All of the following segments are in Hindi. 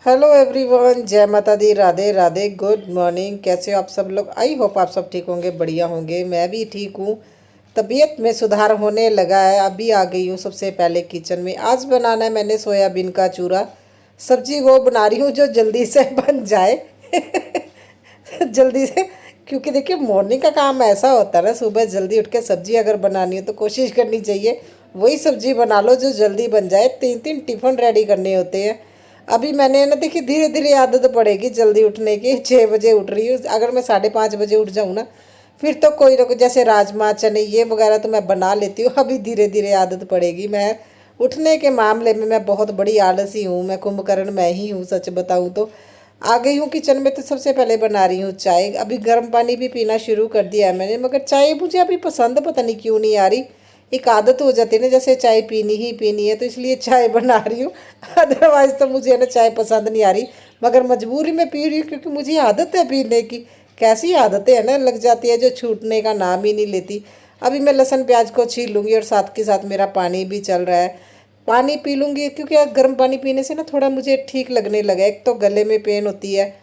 हेलो एवरीवन, जय माता दी, राधे राधे, गुड मॉर्निंग। कैसे हो आप सब लोग? आई होप आप सब ठीक होंगे, बढ़िया होंगे। मैं भी ठीक हूँ। तबीयत में सुधार होने लगा है। अभी आ गई हूँ सबसे पहले किचन में। आज बनाना है मैंने सोयाबीन का चूरा। सब्जी वो बना रही हूँ जो जल्दी से बन जाए। जल्दी से, क्योंकि देखिए मॉर्निंग का काम ऐसा होता है ना, सुबह जल्दी उठ के सब्जी अगर बनानी हो तो कोशिश करनी चाहिए वही सब्जी बना लो जो जल्दी बन जाए। तीन तीन टिफ़िन रेडी करने होते हैं। अभी मैंने ना देखिए धीरे धीरे आदत पड़ेगी जल्दी उठने की। 6 बजे उठ रही हूँ। अगर मैं 5:30 बजे उठ जाऊँ ना, फिर तो कोई ना कोई, जैसे राजमा चने ये वगैरह तो मैं बना लेती हूँ। अभी धीरे धीरे आदत पड़ेगी। मैं उठने के मामले में मैं बहुत बड़ी आलसी हूँ। मैं कुंभकर्ण मैं ही हूँ, सच बताऊँ तो। आ गई हूँ किचन में तो सबसे पहले बना रही हूँ चाय। अभी गर्म पानी भी पीना शुरू कर दिया है मैंने, मगर चाय मुझे अभी पसंद पता नहीं क्यों नहीं आ रही। एक आदत हो जाती है ना, जैसे चाय पीनी ही पीनी है, तो इसलिए चाय बना रही हूँ। अदरवाइज़ तो मुझे ना चाय पसंद नहीं आ रही, मगर मजबूरी में पी रही हूँ क्योंकि मुझे आदत है पीने की। कैसी आदतें है ना लग जाती है जो छूटने का नाम ही नहीं लेती। अभी मैं लहसुन प्याज को छील लूँगी और साथ के साथ मेरा पानी भी चल रहा है। पानी पी लूँगी क्योंकि गर्म पानी पीने से ना थोड़ा मुझे ठीक लगने लगा है। एक तो गले में पेन होती है,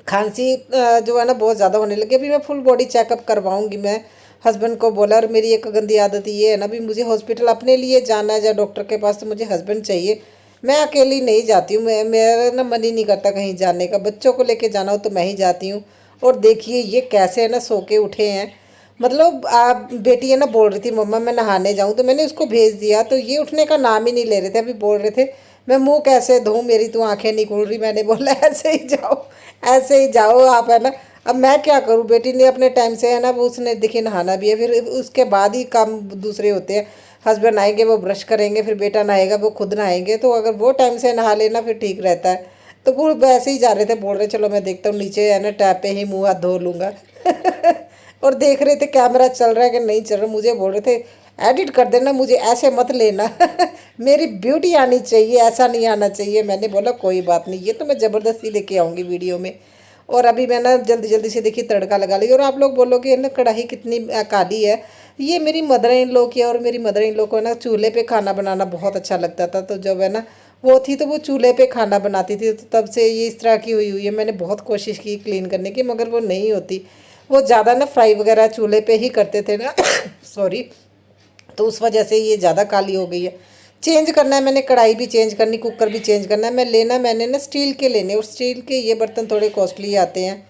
खांसी जो है ना बहुत ज़्यादा होने लगी। अभी मैं फुल बॉडी चेकअप करवाऊंगी। मैं हस्बैंड को बोला, और मेरी एक गंदी आदत ये है ना, भी मुझे हॉस्पिटल अपने लिए जाना है या डॉक्टर के पास तो मुझे हस्बैंड चाहिए। मैं अकेली नहीं जाती हूँ। मेरा ना मन ही नहीं करता कहीं जाने का। बच्चों को लेके जाना हो तो मैं ही जाती हूँ। और देखिए ये कैसे है ना, सो के उठे हैं। मतलब आप बेटी है ना बोल रही थी मम्मा मैं नहाने जाऊँ, तो मैंने उसको भेज दिया, तो ये उठने का नाम ही नहीं ले रहे थे। अभी बोल रहे थे मैं मुंह कैसे धोऊं, मेरी तो आंखें नहीं खुल रही। मैंने बोला ऐसे ही जाओ, ऐसे ही जाओ आप, है ना। अब मैं क्या करूँ, बेटी ने अपने टाइम से है ना, वो उसने देखिए नहाना भी है, फिर उसके बाद ही काम दूसरे होते हैं। हस्बैंड आएंगे वो ब्रश करेंगे, फिर बेटा नहाएगा वो खुद नहाएंगे, तो अगर वो टाइम से नहा लेना फिर ठीक रहता है। तो वो वैसे ही जा रहे थे, बोल रहे चलो मैं देखता हूँ नीचे है ना टैप पे ही मुँह हाथ धो लूँगा। और देख रहे थे कैमरा चल रहा है कि नहीं चल रहा। मुझे बोल रहे थे एडिट कर देना, मुझे ऐसे मत लेना। मेरी ब्यूटी आनी चाहिए, ऐसा नहीं आना चाहिए। मैंने बोला कोई बात नहीं, ये तो मैं ज़बरदस्ती लेके आऊँगी वीडियो में। और अभी मैं ना जल्दी जल्दी से देखिए तड़का लगा ली। और आप लोग बोलोगे ना कढ़ाई कितनी काली है। ये मेरी मदर इन लॉ की है, और मेरी मदर इन लॉ को ना चूल्हे पे खाना बनाना बहुत अच्छा लगता था। तो जब है ना वो थी तो वो चूल्हे पे खाना बनाती थी, तो तब से ये इस तरह की हुई हुई है। मैंने बहुत कोशिश की क्लीन करने की, मगर वो नहीं होती। वो ज़्यादा ना फ्राई वगैरह चूल्हे पे ही करते थे ना। सॉरी। तो उस वजह से ये ज़्यादा काली हो गई है। चेंज करना है मैंने, कढ़ाई भी चेंज करनी, कुकर भी चेंज करना है। मैं लेना मैंने ना स्टील के लेने, और स्टील के ये बर्तन थोड़े कॉस्टली आते हैं।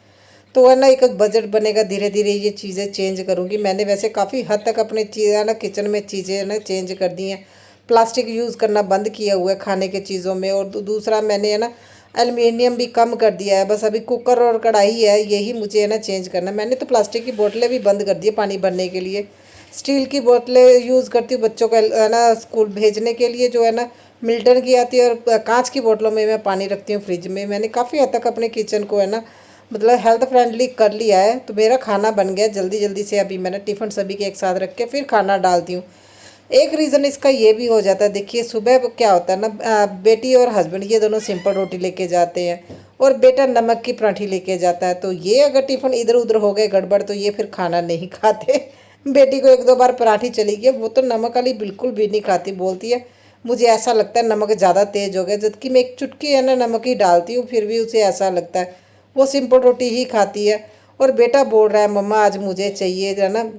तो है ना एक बजट बनेगा, धीरे धीरे ये चीज़ें चेंज करूँगी। मैंने वैसे काफ़ी हद तक अपने चीज़ें ना किचन में चीज़ें ना चेंज कर दी हैं। प्लास्टिक यूज़ करना बंद किया हुआ है खाने के चीज़ों में। और दूसरा मैंने है ना एल्युमिनियम भी कम कर दिया है। बस अभी कुकर और कढ़ाई है, यही मुझे है ना चेंज करना है। मैंने तो प्लास्टिक की बोतलें भी बंद कर दी है पानी भरने के लिए। स्टील की बोतलें यूज़ करती हूँ बच्चों को है ना स्कूल भेजने के लिए, जो है ना मिल्टन की आती है। और कांच की बोतलों में मैं पानी रखती हूँ फ्रिज में। मैंने काफ़ी हद तक अपने किचन को है ना मतलब हेल्थ फ्रेंडली कर लिया है। तो मेरा खाना बन गया जल्दी जल्दी से। अभी मैंने टिफ़िन सभी के एक साथ रख के फिर खाना डालती हूँ। एक रीज़न इसका ये भी हो जाता है, देखिए सुबह क्या होता है ना, बेटी और हस्बैंड ये दोनों सिंपल रोटी लेके जाते हैं, और बेटा नमक की पराठी लेके जाता है। तो ये अगर टिफ़िन इधर उधर हो गए गड़बड़ तो ये फिर खाना नहीं खाते। बेटी को एक दो बार पराठी चली गई, वो तो नमक वाली बिल्कुल भी नहीं खाती। बोलती है मुझे ऐसा लगता है नमक ज़्यादा तेज़ हो गया, जबकि मैं एक चुटकी है ना नमक ही डालती हूँ, फिर भी उसे ऐसा लगता है। वो सिंपल रोटी ही खाती है। और बेटा बोल रहा है मम्मा आज मुझे चाहिए है ना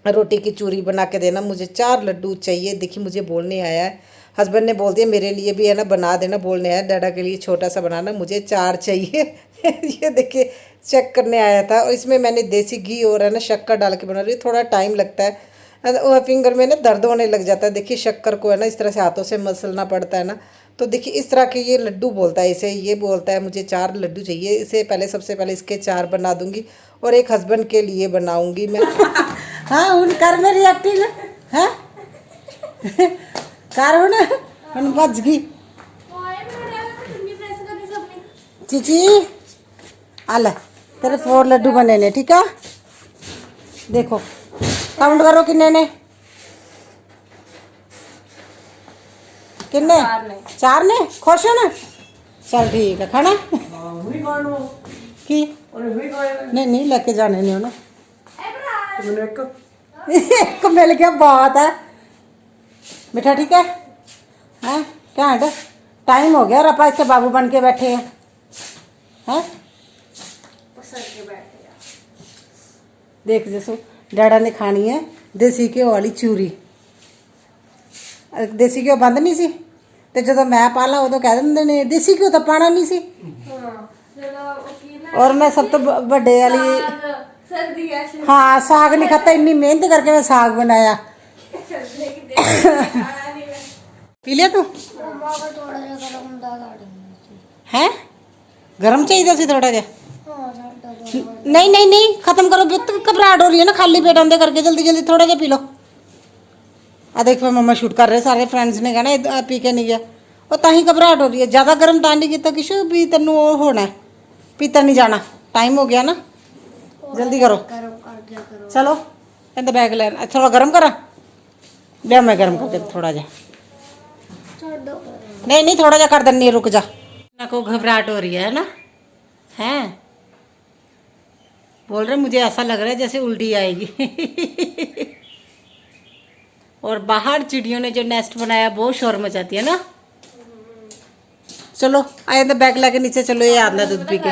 रोटी की चूरी बना के देना, मुझे 4 लड्डू चाहिए। देखिए मुझे बोलने आया है, हस्बैंड ने बोल दिया मेरे लिए भी है ना बना देना। बोलने आया डैडा के लिए छोटा सा बनाना, मुझे 4 चाहिए। ये देखिए चेक करने आया था। और इसमें मैंने देसी घी और है ना शक्कर डाल के बना रही हूँ। थोड़ा टाइम लगता है, फिंगर में ना दर्द होने लग जाता है। देखिए शक्कर को है ना इस तरह से हाथों से मसलना पड़ता है ना। तो देखिए इस तरह के ये लड्डू बोलता है इसे, ये बोलता है मुझे 4 लड्डू चाहिए। इसे पहले सबसे पहले इसके 4 बना दूंगी, और एक हस्बैंड के लिए बनाऊंगी मैं। हाँ उन कर मेरी एक्टिंग है कर उन बच गई चीची। आला तेरे 4 लड्डू बने ने, ठीक है। देखो काउंट करो किन्ने ने, किन्ने 4 ने। खुश हो ना, चल ठीक है। खाना की नहीं नहीं लेके जाने नहीं होना। एक मिल गया बहुत है। मिठा ठीक है, हैं क्या है टाइम हो गया और अपा इसके बाबू बन के बैठे हैं हैं। देख जैसो डैडा ने खानी है देसी घ्यो वाली चूरी। देसी घ्यो बंद नहीं सी ते जो मैं पाला उदों कह देंदे ने देसी घ्यो तो पाना नहीं सी। और मैं सब तो बड़े वाली हाँ साग नहीं खाता, इतनी मेहनत करके मैं साग बनाया। पी लिया तू है? गरम चाहिए सी थोड़ा जा? नहीं नहीं नहीं खत्म करो, घबराहट हो रही है ना, खाली पेट अंदर करके जल्दी जल्दी थोड़ा जा पी लो। आ देख मम्मा शूट कर रहे, सारे फ्रेंड्स ने कहना पी के नहीं गया, और ताही घबराहट हो रही है। ज़्यादा गर्म तां नहीं किया किशु भी तेन वो होना है, पीता नहीं जाना, टाइम हो गया ना, जल्दी करो। चलो कहते बैग लेना, थोड़ा गर्म करा लिया, मैं गर्म करके थोड़ा जा। नहीं नहीं थोड़ा जा कर देनी, रुक जा ना, को घबराहट हो रही है ना हैं? बोल रहे मुझे ऐसा लग रहा है जैसे उल्टी आएगी। और बाहर चिड़ियों ने जो नेस्ट बनाया बहुत शोर मचाती है ना। चलो आए तो बैग लेके नीचे चलो, ये आना दूध पी के।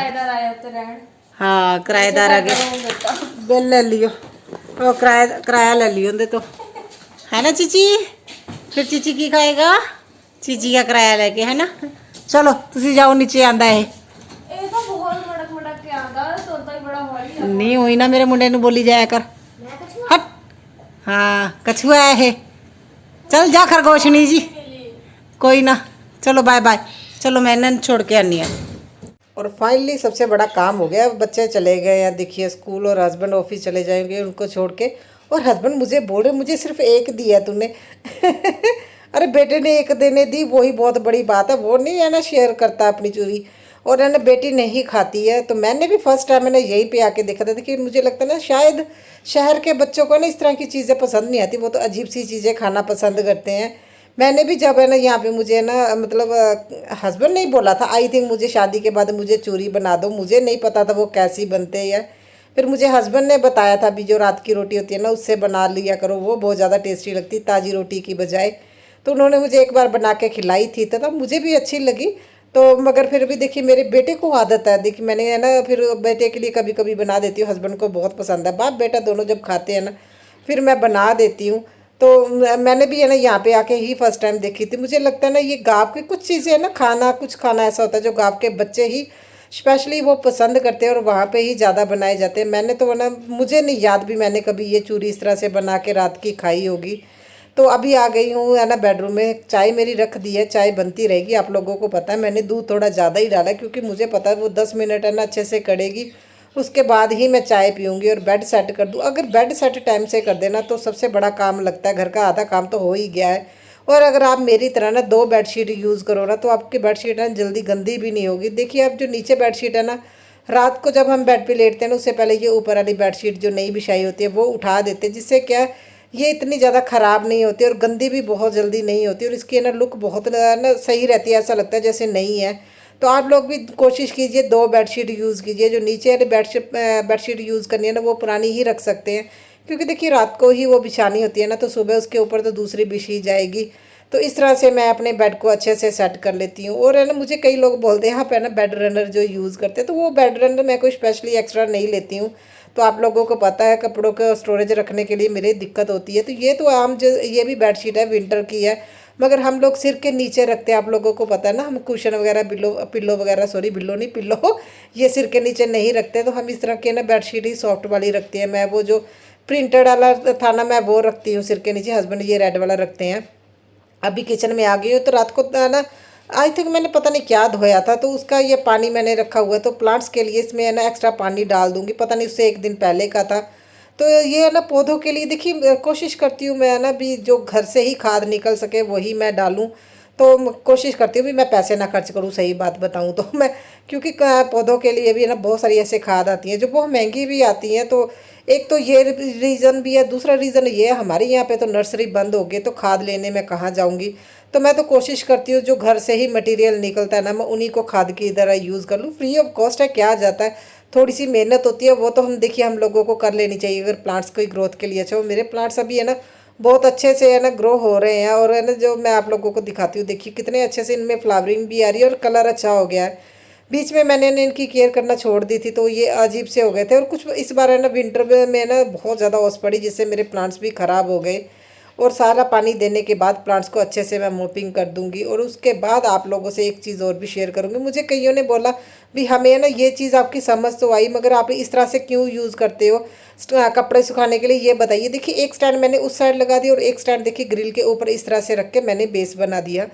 हाँ किराएदार आ गए, बिल ले लियो, वो किराया ले लियो उनसे तो, है ना चीची? फिर चीची की खाएगा? चीची का किराया लेके, है ना? चलो तुसी जाओ नीचे, आंदा है नहीं हुई ना, मेरे मुंडे नू बोली जाया कर। हट हाँ कछुआ है, चल जा खरगोशनी जी, कोई ना। चलो बाय बाय, चलो मैं इन्हें छोड़ के आनी है। और फाइनली सबसे बड़ा काम हो गया, बच्चे चले गए हैं देखिए स्कूल, और हस्बैंड ऑफिस चले जाएंगे उनको छोड़ के। और हस्बैंड मुझे बोल रहे मुझे सिर्फ एक दिया तूने। अरे बेटे ने एक देने दी, वही बहुत बड़ी बात है, वो नहीं है ना शेयर करता अपनी चूरी, और है ना बेटी नहीं खाती है। तो मैंने भी फर्स्ट टाइम मैंने यहीं पे आके देखा था कि मुझे लगता है ना शायद शहर के बच्चों को ना इस तरह की चीज़ें पसंद नहीं आती, वो तो अजीब सी चीज़ें खाना पसंद करते हैं। मैंने भी जब है ना यहाँ पे मुझे ना मतलब हस्बैंड ने ही बोला था, आई थिंक मुझे शादी के बाद मुझे चूरी बना दो, मुझे नहीं पता था वो कैसी बनते हैं। फिर मुझे हस्बैंड ने बताया था, अभी जो रात की रोटी होती है ना उससे बना लिया करो, वो बहुत ज़्यादा टेस्टी लगती ताज़ी रोटी की बजाय। तो उन्होंने मुझे एक बार बना के खिलाई थी, तो तब मुझे भी अच्छी लगी। तो मगर फिर भी देखिए मेरे बेटे को आदत है, देखिए मैंने है ना फिर बेटे के लिए कभी कभी बना देती हूँ, हस्बैंड को बहुत पसंद है, बाप बेटा दोनों जब खाते हैं ना फिर मैं बना देती हूँ। तो मैंने भी है ना यहाँ पे आके ही फर्स्ट टाइम देखी थी। मुझे लगता है ना ये गाँव की कुछ चीज़ें है ना, खाना कुछ खाना ऐसा होता है जो गाँव के बच्चे ही स्पेशली वो पसंद करते हैं और वहाँ पे ही ज़्यादा बनाए जाते हैं। मैंने तो ना मुझे नहीं याद भी मैंने कभी ये चूरी इस तरह से बना के रात की खाई होगी। तो अभी आ गई हूँ है ना बेडरूम में, चाय मेरी रख दी है, चाय बनती रहेगी। आप लोगों को पता है मैंने दूध थोड़ा ज़्यादा ही डाला है, क्योंकि मुझे पता है वो 10 मिनट है ना अच्छे से कड़ेगी, उसके बाद ही मैं चाय पीऊँगी और बेड सेट कर दूँ। अगर बेड सेट टाइम से कर देना तो सबसे बड़ा काम लगता है, घर का आधा काम तो हो ही गया है। और अगर आप मेरी तरह ना 2 बेडशीट यूज़ करो ना तो आपकी बेडशीट ना जल्दी गंदी भी नहीं होगी। देखिए अब जो नीचे बेडशीट है ना, रात को जब हम बेड पे लेटते हैं ना उससे पहले ये ऊपर वाली बेडशीट जो नई बिछाई होती है वो उठा देते हैं, जिससे क्या ये इतनी ज़्यादा ख़राब नहीं होती और गंदी भी बहुत जल्दी नहीं होती, और इसकी ना लुक बहुत ना सही रहती है, ऐसा लगता है जैसे नई है। तो आप लोग भी कोशिश कीजिए 2 बेडशीट यूज़ कीजिए। जो नीचे वाली बेडशीट यूज़ करनी है ना वो पुरानी ही रख सकते हैं, क्योंकि देखिए रात को ही वो बिछानी होती है ना, तो सुबह उसके ऊपर तो दूसरी बिछी जाएगी। तो इस तरह से मैं अपने बेड को अच्छे से सेट कर लेती हूँ। और है ना मुझे कई लोग बोलते हैं यहाँ पे ना बेड रनर जो यूज़ करते हैं, तो वो बेड रनर मैं कोई स्पेशली एक्स्ट्रा नहीं लेती हूँ। तो आप लोगों को पता है कपड़ों को स्टोरेज रखने के लिए मेरी दिक्कत होती है। तो ये तो आम जो ये भी बेडशीट है विंटर की है, मगर हम लोग सिर के नीचे रखते हैं, आप लोगों को पता है ना, हम कुशन वगैरह पिल्लो वगैरह, सॉरी बिल्लो नहीं पिल्लो, ये सिर के नीचे नहीं रखते। तो हम इस तरह के ना बेडशीट ही सॉफ्ट वाली रखते हैं। मैं वो जो प्रिंटेड वाला था ना मैं वो रखती हूँ सिर के नीचे, हस्बैंड ये रेड वाला रखते हैं। अभी किचन में आ गई हूँ तो रात को ना आई थिंक मैंने पता नहीं क्या धोया था, तो उसका ये पानी मैंने रखा हुआ है, तो प्लांट्स के लिए इसमें है ना एक्स्ट्रा पानी डाल दूँगी, पता नहीं उससे 1 दिन पहले का था। तो ये है ना पौधों के लिए देखिए कोशिश करती हूँ मैं ना भी जो घर से ही खाद निकल सके वही मैं डालूँ। तो कोशिश करती हूँ भी मैं पैसे ना खर्च करूँ, सही बात बताऊँ तो मैं, क्योंकि पौधों के लिए भी है ना बहुत सारी ऐसे खाद आती हैं जो बहुत महंगी भी आती हैं। तो एक तो ये रीज़न भी है, दूसरा रीज़न ये है हमारे यहाँ पे तो नर्सरी बंद हो गई, तो खाद लेने में कहाँ जाऊँगी। तो मैं तो कोशिश करती हूँ जो घर से ही मटेरियल निकलता है ना मैं उन्हीं को खाद की तरह यूज़ कर लूँ। फ्री ऑफ कॉस्ट है, क्या जाता है, थोड़ी सी मेहनत होती है वो तो हम देखिए हम लोगों को कर लेनी चाहिए अगर प्लांट्स की ग्रोथ के लिए। अच्छा मेरे प्लांट्स अभी है ना बहुत अच्छे से है ना ग्रो हो रहे हैं। और है ना जो मैं आप लोगों को दिखाती हूँ, देखिए कितने अच्छे से इनमें फ्लावरिंग भी आ रही है और कलर अच्छा हो गया है। बीच में मैंने ना इनकी केयर करना छोड़ दी थी तो ये अजीब से हो गए थे। और कुछ इस बार है ना विंटर में ना बहुत ज़्यादा ओस पड़ी, जिससे मेरे प्लांट्स भी ख़राब हो गए। और सारा पानी देने के बाद प्लांट्स को अच्छे से मैं मोपिंग कर दूंगी। और उसके बाद आप लोगों से एक चीज़ और भी शेयर करूंगी। मुझे कईयों ने बोला भी हमें ना ये चीज़ आपकी समझ तो आई, मगर आप इस तरह से क्यों यूज़ करते हो कपड़े सुखाने के लिए, ये बताइए। देखिए एक स्टैंड मैंने उस साइड लगा दिया और एक स्टैंड देखिए ग्रिल के ऊपर इस तरह से रख के मैंने बेस बना दिया।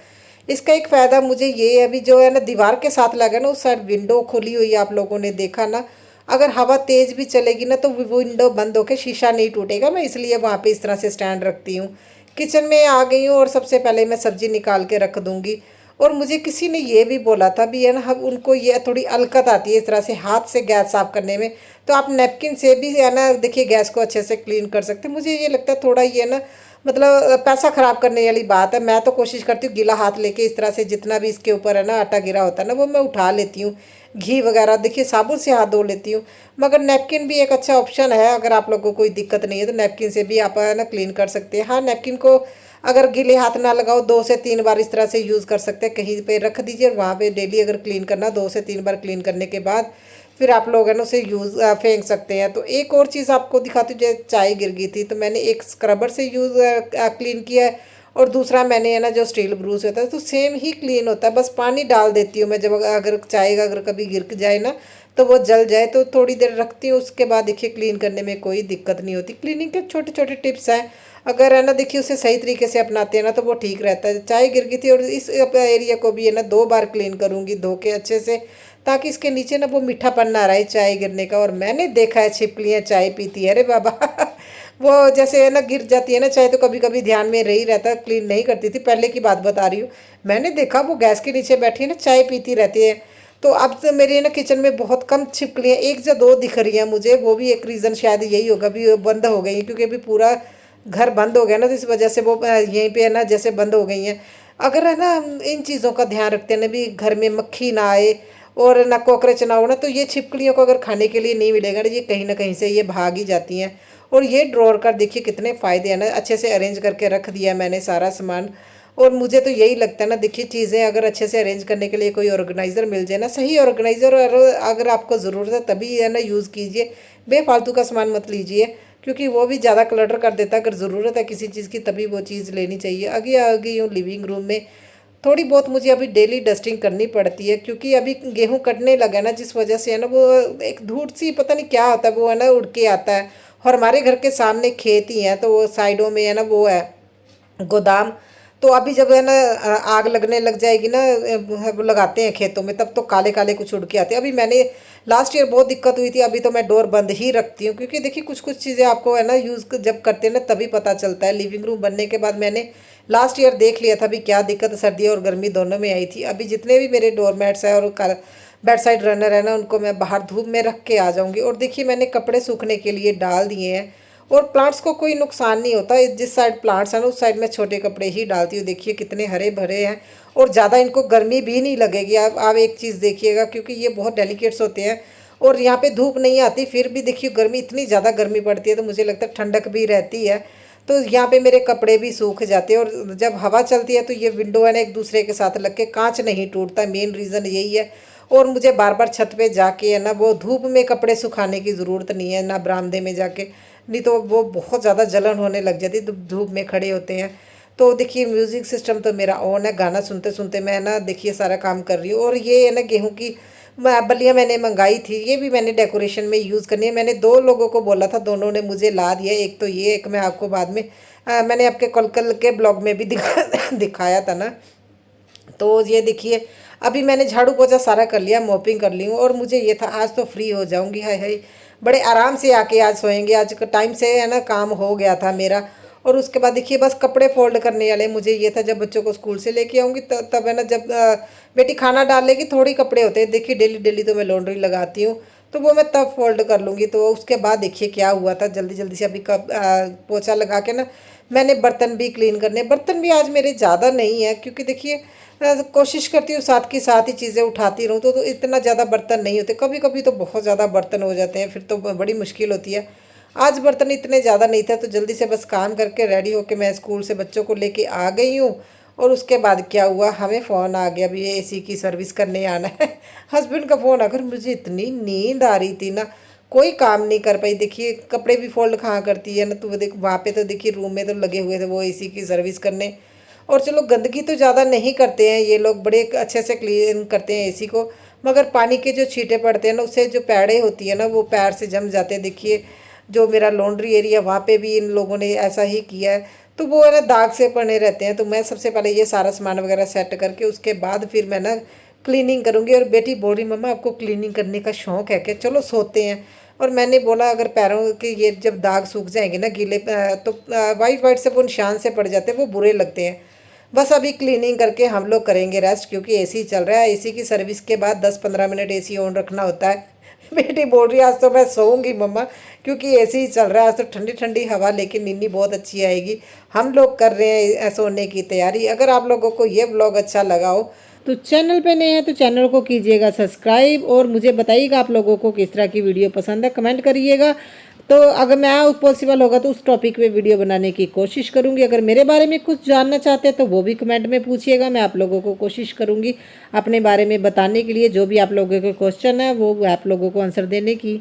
इसका एक फ़ायदा मुझे ये है, अभी जो है ना दीवार के साथ लगा ना उस साइड विंडो खुली हुई है, आप लोगों ने देखा ना। अगर हवा तेज़ भी चलेगी ना तो विंडो बंद होकर शीशा नहीं टूटेगा। मैं इसलिए वहाँ पे इस तरह से स्टैंड रखती हूँ। किचन में आ गई हूँ और सबसे पहले मैं सब्ज़ी निकाल के रख दूँगी। और मुझे किसी ने ये भी बोला था भी है ना, हम उनको ये थोड़ी अलकत आती है इस तरह से हाथ से गैस साफ़ करने में, तो आप नैपकिन से भी है ना देखिए गैस को अच्छे से क्लीन कर सकते हैं। मुझे ये लगता है थोड़ा ये ना मतलब पैसा ख़राब करने वाली बात है। मैं तो कोशिश करती हूँ गीला हाथ लेके इस तरह से जितना भी इसके ऊपर है ना आटा गिरा होता है ना वो मैं उठा लेती हूँ। घी वगैरह देखिए साबुन से हाथ धो लेती हूँ। मगर नैपकिन भी एक अच्छा ऑप्शन है, अगर आप लोगों को कोई दिक्कत नहीं है तो नैपकिन से भी आप है ना क्लीन कर सकते हैं। हाँ, नैपकिन को अगर गीले हाथ ना लगाओ 2 से 3 बार इस तरह से यूज़ कर सकते हैं, कहीं पे रख दीजिए और वहाँ पे डेली अगर क्लीन करना 2 से 3 बार क्लीन करने के बाद फिर आप लोग है ना उसे यूज़ फेंक सकते हैं। तो एक और चीज़ आपको दिखाती हूँ, जैसे चाय गिर गई थी तो मैंने एक स्क्रबर से यूज़ क्लीन किया है। और दूसरा मैंने है ना जो स्टील ब्रूस होता है तो सेम ही क्लीन होता है, बस पानी डाल देती हूँ मैं जब अगर चाय अगर कभी गिर जाए ना तो वो जल जाए तो थोड़ी देर रखती हूँ। उसके बाद देखिए क्लीन करने में कोई दिक्कत नहीं होती। क्लीनिंग के छोटे छोटे टिप्स हैं, अगर है ना देखिए उसे सही तरीके से अपनाते हैं ना तो वो ठीक रहता है। चाय गिर गई थी और इस एरिया को भी है ना 2 बार क्लीन करूँगी धो के अच्छे से, ताकि इसके नीचे ना वो मीठापन ना रहे चाय गिरने का। और मैंने देखा है छिपकलियाँ चाय पीती है, अरे बाबा वो जैसे है ना गिर जाती है ना चाय तो कभी कभी ध्यान में रही रहता, क्लीन नहीं करती थी, पहले की बात बता रही हूँ। मैंने देखा वो गैस के नीचे बैठी है ना चाय पीती रहती है। तो अब तो मेरे ना किचन में बहुत कम छिपकलियाँ, 1 या 2 दिख रही हैं मुझे। वो भी एक रीज़न शायद यही होगा भी वो बंद हो गई हैं, क्योंकि अभी पूरा घर बंद हो गया ना तो इस वजह से वो यहीं पे है ना जैसे बंद हो गई हैं। अगर है ना हम इन चीज़ों का ध्यान रखते हैं ना भी घर में मक्खी ना आए और ना कॉकरोच ना हो ना, तो ये छिपकलियों को अगर खाने के लिए नहीं मिलेगा ना कहीं से ये भाग ही जाती हैं। और ये ड्रॉर का देखिए कितने फ़ायदे हैं ना, अच्छे से अरेंज करके रख दिया मैंने सारा सामान। और मुझे तो यही लगता है ना देखिए चीज़ें अगर अच्छे से अरेंज करने के लिए कोई ऑर्गेनाइज़र मिल जाए ना, सही ऑर्गेनाइज़र, और अगर आपको ज़रूरत है तभी है ना यूज़ कीजिए, बेफालतू का सामान मत लीजिए, क्योंकि वो भी ज़्यादा क्लटर कर देता है। अगर ज़रूरत है किसी चीज़ की तभी वो चीज़ लेनी चाहिए। आगे आ गई हूँ लिविंग रूम में। थोड़ी बहुत मुझे अभी डेली डस्टिंग करनी पड़ती है, क्योंकि अभी गेहूं कटने लगा ना जिस वजह से है ना वो एक धूल सी पता नहीं क्या होता है वो है ना उड़ के आता है। और हमारे घर के सामने खेत ही है तो वो साइडों में है ना वो है गोदाम। तो अभी जब है ना आग लगने लग जाएगी ना, वो लगाते हैं खेतों में तब तो काले काले कुछ उड़ के आते हैं। अभी मैंने लास्ट ईयर बहुत दिक्कत हुई थी, अभी तो मैं डोर बंद ही रखती हूँ, क्योंकि देखिए कुछ कुछ चीज़ें आपको है ना यूज़ जब करते हैं ना तभी पता चलता है। लिविंग रूम बनने के बाद मैंने लास्ट ईयर देख लिया था भी क्या दिक्कत सर्दी और गर्मी दोनों में आई थी। अभी जितने भी मेरे डोरमेट्स हैं और बेड साइड रनर है ना उनको मैं बाहर धूप में रख के आ जाऊंगी। और देखिए मैंने कपड़े सूखने के लिए डाल दिए हैं। और प्लांट्स को कोई नुकसान नहीं होता, जिस साइड प्लांट्स हैं ना उस साइड में छोटे कपड़े ही डालती हूँ। देखिए कितने हरे भरे हैं और ज़्यादा इनको गर्मी भी नहीं लगेगी। आप एक चीज़ देखिएगा, क्योंकि ये बहुत डेलिकेट्स होते हैं और यहाँ पे धूप नहीं आती, फिर भी देखिए गर्मी इतनी ज़्यादा गर्मी पड़ती है तो मुझे लगता है ठंडक भी रहती है। तो यहाँ पे मेरे कपड़े भी सूख जाते हैं। और जब हवा चलती है तो ये विंडो है ना एक दूसरे के साथ लग के कांच नहीं टूटता, मेन रीज़न यही है। और मुझे बार बार छत पे जाके है ना वो धूप में कपड़े सुखाने की ज़रूरत नहीं है, ना बरामदे में जाके, नहीं तो वो बहुत ज़्यादा जलन होने लग जाती है धूप में खड़े होते हैं। तो देखिए म्यूज़िक सिस्टम तो मेरा ऑन है, गाना सुनते सुनते मैं ना देखिए सारा काम कर रही हूँ। और ये है ना गेहूँ की बल्लियाँ मैंने मंगाई थी, ये भी मैंने डेकोरेशन में यूज़ करनी है। मैंने 2 लोगों को बोला था, दोनों ने मुझे ला दिया। एक तो ये, एक मैं आपको बाद में मैंने आपके कल के ब्लॉग में भी दिखाया था ना। तो ये देखिए अभी मैंने झाड़ू पोछा सारा कर लिया, मॉपिंग कर ली हूँ। और मुझे ये था आज तो फ्री हो जाऊंगी, हाय हाय बड़े आराम से आके आज सोएंगे। आज का टाइम से है ना काम हो गया था मेरा। और उसके बाद देखिए बस कपड़े फोल्ड करने वाले, मुझे ये था जब बच्चों को स्कूल से लेके आऊँगी तब है ना जब बेटी खाना डाल लेगी थोड़ी कपड़े होते हैं देखिए, डेली डेली तो मैं लॉन्ड्री लगाती हूँ तो वो मैं तब फोल्ड कर लूँगी। तो उसके बाद देखिए क्या हुआ था, जल्दी जल्दी से अभी कब पोछा लगा के ना मैंने बर्तन भी क्लीन करने। बर्तन भी आज मेरे ज़्यादा नहीं है, क्योंकि देखिए कोशिश करती हूँ साथ के साथ ही चीज़ें उठाती रहूँ तो इतना ज़्यादा बर्तन नहीं होते। कभी कभी तो बहुत ज़्यादा बर्तन हो जाते हैं, फिर तो बड़ी मुश्किल होती है। आज बर्तन इतने ज़्यादा नहीं थे तो जल्दी से बस काम करके रेडी होके मैं स्कूल से बच्चों को लेके आ गई हूँ। और उसके बाद क्या हुआ, हमें फ़ोन आ गया, अभी एसी की सर्विस करने आना है। हस्बैंड का फ़ोन आकर मुझे इतनी नींद आ रही थी ना, कोई काम नहीं कर पाई। देखिए कपड़े भी फोल्ड कहाँ करती है ना, तो वो देख वहाँ पे तो देखिए रूम में तो लगे हुए थे वो एसी की सर्विस करने। और चलो गंदगी तो ज़्यादा नहीं करते हैं ये लोग, बड़े अच्छे से क्लीन करते हैं एसी को। मगर पानी के जो छींटे पड़ते हैं ना, उससे जो पैड़े होती है ना वो पैर से जम जाते हैं। देखिए जो मेरा लॉन्ड्री एरिया वहाँ पे भी इन लोगों ने ऐसा ही किया है, तो वो है ना दाग से पड़े रहते हैं। तो मैं सबसे पहले ये सारा सामान वगैरह सेट करके उसके बाद फिर मैं ना क्लीनिंग करूँगी। और बेटी बोल रही मम्मा आपको क्लीनिंग करने का शौक है क्या, चलो सोते हैं। और मैंने बोला अगर पैरों के ये जब दाग सूख जाएंगे ना गीले तो वाइट वाइट से वो निशान से पड़ जाते हैं, वो बुरे लगते हैं। बस अभी क्लीनिंग करके हम लोग करेंगे रेस्ट, क्योंकि एसी चल रहा है। एसी की सर्विस के बाद 10-15 मिनट एसी ऑन रखना होता है। बेटी बोल रही है आज तो मैं सोऊंगी मम्मा, क्योंकि एसी ही चल रहा है आज तो ठंडी ठंडी हवा, लेकिन नींद बहुत अच्छी आएगी। हम लोग कर रहे हैं सोने की तैयारी। अगर आप लोगों को ये ब्लॉग अच्छा लगा हो तो चैनल पे नए हैं तो चैनल को कीजिएगा सब्सक्राइब, और मुझे बताइएगा आप लोगों को किस तरह की वीडियो पसंद है, कमेंट करिएगा। तो अगर मैं पॉसिबल होगा तो उस टॉपिक पे वीडियो बनाने की कोशिश करूंगी। अगर मेरे बारे में कुछ जानना चाहते हैं तो वो भी कमेंट में पूछिएगा, मैं आप लोगों को कोशिश करूंगी अपने बारे में बताने के लिए। जो भी आप लोगों के क्वेश्चन है वो आप लोगों को आंसर देने की।